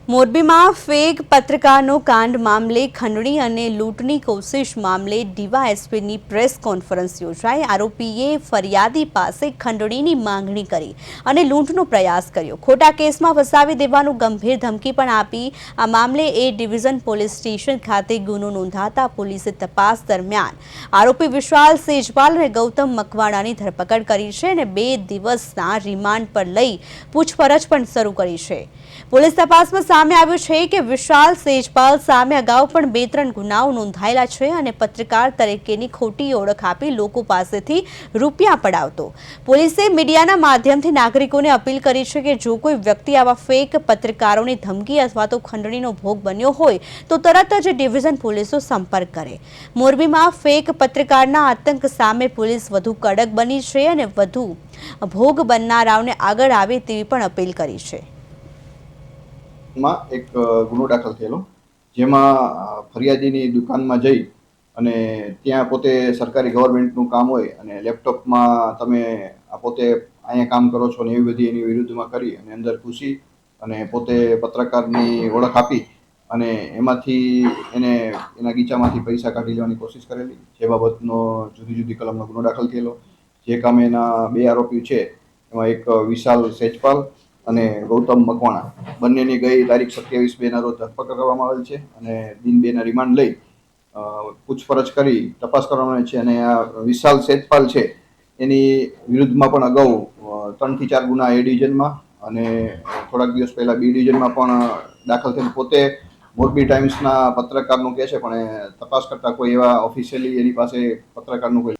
મોરબીમાં ફેક પત્રકારનો કાંડ મામલે ખંડણી અને લૂંટની કોશિશ મામલે ડીવાયએસપીની પ્રેસ કોન્ફરન્સ યોજાઈ। આરોપીએ ફરિયાદી પાસે ખંડણીની માંગણી કરી અને લૂંટનો પ્રયાસ કર્યો। ખોટા કેસમાં ફસાવી દેવાનું ગંભીર ધમકી પણ આપી। આ મામલે એ ડિવિઝન પોલીસ સ્ટેશન ખાતે ગુનો નોંધાતા પોલીસે તપાસ દરમિયાન આરોપી વિશાલ સેજપાલ અને ગૌતમ મકવાણાની ધરપકડ કરી છે અને 2 દિવસના રિમાન્ડ પર લઈ પૂછપરછ પણ શરૂ કરી છે। પોલીસ તપાસમાં સામે આવ્યું છે કે વિશાલ સેજપાલ સામે અગાઉ પણ 2-3 ગુનાઓ નોંધાયેલા છે અને પત્રકાર તરીકેની ખોટી ઓળખ આપી લોકો પાસેથી રૂપિયા પડાવતો। પોલીસે મીડિયાના માધ્યમથી નાગરિકોને અપીલ કરી છે કે જો કોઈ વ્યક્તિ આવા ફેક પત્રકારોની ધમકી અથવા તો ખંડણીનો ભોગ બન્યો હોય તો તરત જ ડિવિઝન પોલીસનો સંપર્ક કરે। મોરબીમાં ફેક પત્રકારના આતંક સામે પોલીસ વધુ કડક બની છે અને વધુ ભોગ બનનારાઓને આગળ આવે તેવી પણ અપીલ કરી છે। માં એક ગુનો દાખલ થયેલો જેમાં ફરિયાદીની દુકાનમાં જઈ અને ત્યાં પોતે સરકારી ગવર્મેન્ટનું કામ હોય અને લેપટોપમાં તમે પોતે અહીંયા કામ કરો છો ને એવી બધી એની વિરુદ્ધમાં કરી અને અંદર ઘૂસી અને પોતે પત્રકારની ઓળખ આપી અને એમાંથી એને એના ગીચામાંથી પૈસા કાઢી લેવાની કોશિશ કરેલી। જે બાબતનો જુદી જુદી કલમનો ગુનો દાખલ થયેલો। જે કામે એના 2 આરોપી છે એમાં એક વિશાલ સેજપાલ અને ગૌતમ મકવાણા બંનેની ગઈ તારીખ 27/2 રોજ ધરપકડ કરવામાં આવેલ છે અને દિન 2ના રિમાન્ડ લઈ પૂછપરછ કરી તપાસ કરવામાં આવી છે। અને આ વિશાલ સેજપાલ છે એની વિરુદ્ધમાં પણ અગાઉ 3 થી 4 ગુના એ ડિવિઝનમાં અને થોડાક દિવસ પહેલા બી ડિવિઝનમાં પણ દાખલ થયેલ। પોતે મોરબી ટાઈમ્સના પત્રકારનું કહે છે પણ તપાસ કરતા કોઈ એવા ઓફિશિયલી એની પાસે પત્રકારનું કોઈ